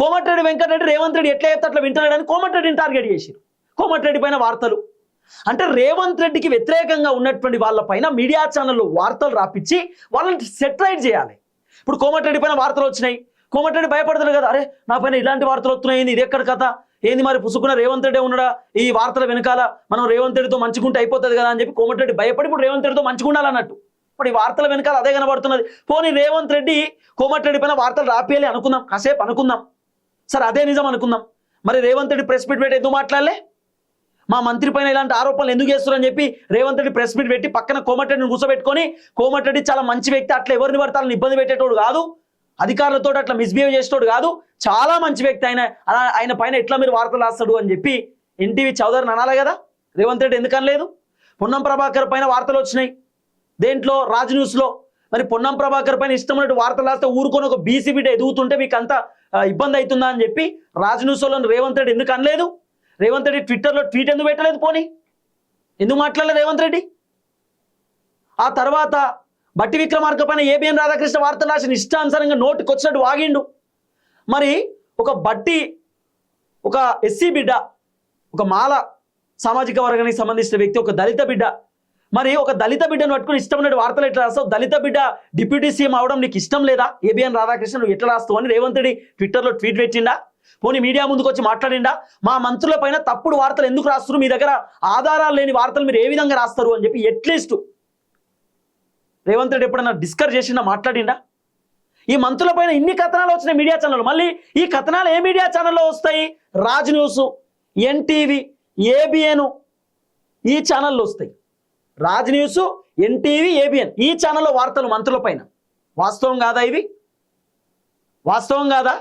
కోమటిరెడ్డి వెంకటరెడ్డి రేవంత్ రెడ్డి ఎట్లా చెప్తే అట్లా వింటాడని కోమటిరెడ్డిని టార్గెట్ చేసిరు. కోమటిరెడ్డి పైన వార్తలు అంటే రేవంత్ రెడ్డికి వ్యతిరేకంగా ఉన్నటువంటి వాళ్ళపైన మీడియా ఛానళ్ళు వార్తలు రాపించి వాళ్ళని సెటరైట్ చేయాలి. ఇప్పుడు కోమటిరెడ్డి పైన వార్తలు వచ్చినాయి, కోమటిరెడ్డి భయపడతాడు కదా, అరే నా పైన ఇలాంటి వార్తలు వస్తున్నాయి, ఇది ఎక్కడ కథ ఏంది, మరి పుసుకున్న రేవంత్ రెడ్డి ఉన్నాడా ఈ వార్తల వెనకాల, మనం రేవంత్ రెడ్డితో మంచుకుంటే అయిపోతుంది కదా అని చెప్పి కోమటిరెడ్డి భయపడి ఇప్పుడు రేవంత్ రెడ్డితో మంచుకుండాలన్నట్టు. ఇప్పుడు ఈ వార్తల వెనకాల అదే కనబడుతున్నది. పోనీ రేవంత్ రెడ్డి కోమటిరెడ్డి పైన వార్తలు రాపియాలి అనుకుందాం, కాసేపు అనుకుందాం, సరే అదే నిజం అనుకుందాం. మరి రేవంత్ రెడ్డి ప్రెస్ మీట్ పెట్టి ఎందుకు మాట్లాడలే? మా మంత్రి పైన ఇలాంటి ఆరోపణలు ఎందుకు చేస్తున్నారని చెప్పి రేవంత్ రెడ్డి ప్రెస్ మీట్ పెట్టి పక్కన కోమటిరెడ్డిని కూర్చోబెట్టుకొని, కోమటిరెడ్డి చాలా మంచి వ్యక్తి, అట్లా ఎవరిని పడతారని ఇబ్బంది పెట్టేటోడు కాదు, అధికారులతో అట్లా మిస్బిహేవ్ చేసేటోడు కాదు, చాలా మంచి వ్యక్తి, ఆయన పైన ఎట్లా మీరు వార్తలు రాస్తాడు అని చెప్పి ఎన్టీవీ చౌదరిని అనాలి కదా. రేవంత్ రెడ్డి ఎందుకు అనలేదు? పొన్నం ప్రభాకర్ పైన వార్తలు వచ్చినాయి దేంట్లో, రాజ్ న్యూస్లో. మరి పొన్నం ప్రభాకర్ పైన ఇష్టమైనట్టు వార్తలు రాస్తే ఊరుకొని ఒక బీసీ బిడ్డ ఎదుగుతుంటే మీకు అంత ఇబ్బంది అవుతుందా అని చెప్పి రాజ్ న్యూస్లో రేవంత్ రెడ్డి ఎందుకు అనలేదు? రేవంత్ రెడ్డి ట్విట్టర్లో ట్వీట్ ఎందుకు పెట్టలేదు? పోనీ ఎందుకు మాట్లాడలేదు రేవంత్ రెడ్డి? ఆ తర్వాత బట్టి విక్రమార్క పైన ఏబిఎన్ రాధాకృష్ణ వార్తలు రాసిన ఇష్టానుసారంగా నోటికి వచ్చినట్టు వాగిండు. మరి ఒక బట్టి, ఒక ఎస్సీ బిడ్డ, ఒక మాల సామాజిక వర్గానికి సంబంధించిన వ్యక్తి, ఒక దళిత బిడ్డ, మరి ఒక దళిత బిడ్డను పట్టుకుని ఇష్టమైన వార్తలు ఎట్లా రాస్తావు? దళిత బిడ్డ డిప్యూటీ సీఎం అవడం నీకు ఇష్టం లేదా? ఏబిఎన్ రాధాకృష్ణ నువ్వు ఎట్లా రాస్తావు అని రేవంత్ రెడ్డి ట్విట్టర్లో ట్వీట్ పెట్టిండా? పోనీ మీడియా ముందుకు వచ్చి మాట్లాడిండా? మా మంత్రుల పైన తప్పుడు వార్తలు ఎందుకు రాస్తారు, మీ దగ్గర ఆధారాలు లేని వార్తలు మీరు ఏ విధంగా రాస్తారు అని చెప్పి అట్లీస్ట్ రేవంత్ రెడ్డి ఎప్పుడన్నా డిస్కస్ చేసిండా, మాట్లాడిండా? ఈ మంత్రుల పైన ఇన్ని కథనాలు వచ్చినాయి మీడియా ఛానల్. మళ్ళీ ఈ కథనాలు ఏ మీడియా ఛానల్లో వస్తాయి? రాజ్ న్యూస్, ఎన్టీవీ, ఏబిఎన్ ఈ ఛానల్లో వస్తాయి. రాజ్ న్యూస్, ఎన్టీవీ, ఏబిఎన్ ఈ ఛానల్లో వార్తలు మంత్రుల పైన. వాస్తవం కాదా ఇవి? వాస్తవం కాదా?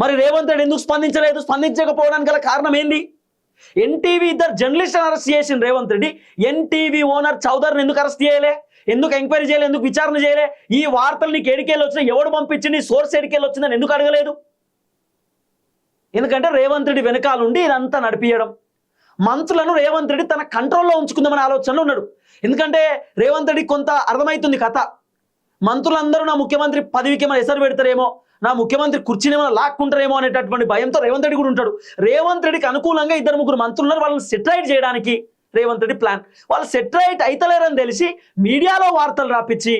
మరి రేవంత్ రెడ్డి ఎందుకు స్పందించలేదు? స్పందించకపోవడానికి గల కారణం ఏంది? ఎన్టీవీ ఇద్దరు జర్నలిస్టులను అరెస్ట్ చేసిన రేవంత్ రెడ్డి ఎన్టీవీ ఓనర్ చౌదరిని ఎందుకు అరెస్ట్ చేయలే? ఎందుకు ఎంక్వైరీ చేయలే? ఎందుకు విచారణ చేయలే? ఈ వార్తలు నీకు ఎడికేళ్ళు వచ్చినా, ఎవడు పంపించింది, సోర్స్ ఎడికేళ్ళు వచ్చిందని ఎందుకు అడగలేదు? ఎందుకంటే రేవంత్ రెడ్డి వెనకాల ఉండి ఇదంతా నడిపియడం, మంత్రులను రేవంత్ రెడ్డి తన కంట్రోల్లో ఉంచుకుందామని ఆలోచనలో ఉన్నాడు. ఎందుకంటే రేవంత్ రెడ్డి కొంత అర్థమవుతుంది కథ, మంత్రులందరూ నా ముఖ్యమంత్రి పదవికి ఏమైనా ఎసరు పెడతారేమో, నా ముఖ్యమంత్రి కుర్చీని ఏమైనా లాక్కుంటారేమో అనేటటువంటి భయంతో రేవంత్ రెడ్డి కూడా ఉంటాడు. రేవంత్ రెడ్డికి అనుకూలంగా 2-3 మంత్రులను వాళ్ళని సెటరైట్ చేయడానికి రేవంత్ రెడ్డి ప్లాన్. వాళ్ళు సెటరైట్ అయితలేరని తెలిసి మీడియాలో వార్తలు రాపించి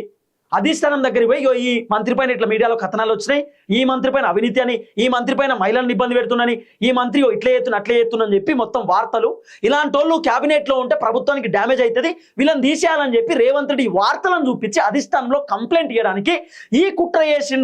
అధిష్టానం దగ్గరికి పోయి ఈ మంత్రి పైన ఇట్లా మీడియాలో కథనాలు వచ్చినాయి, ఈ మంత్రి పైన అవినీతి అని, ఈ మంత్రి పైన మహిళలను ఇబ్బంది పెడుతుందని, ఈ మంత్రి ఇట్లే ఎత్తున అట్లే ఎత్తునని చెప్పి మొత్తం వార్తలు. ఇలాంటి వాళ్ళు క్యాబినెట్లో ఉంటే ప్రభుత్వానికి డ్యామేజ్ అవుతుంది, వీళ్ళని తీసేయాలని చెప్పి రేవంత్ రెడ్డి ఈ వార్తలను చూపించి అధిష్టానంలో కంప్లైంట్ ఇవ్వడానికి ఈ కుట్ర చేసిండు.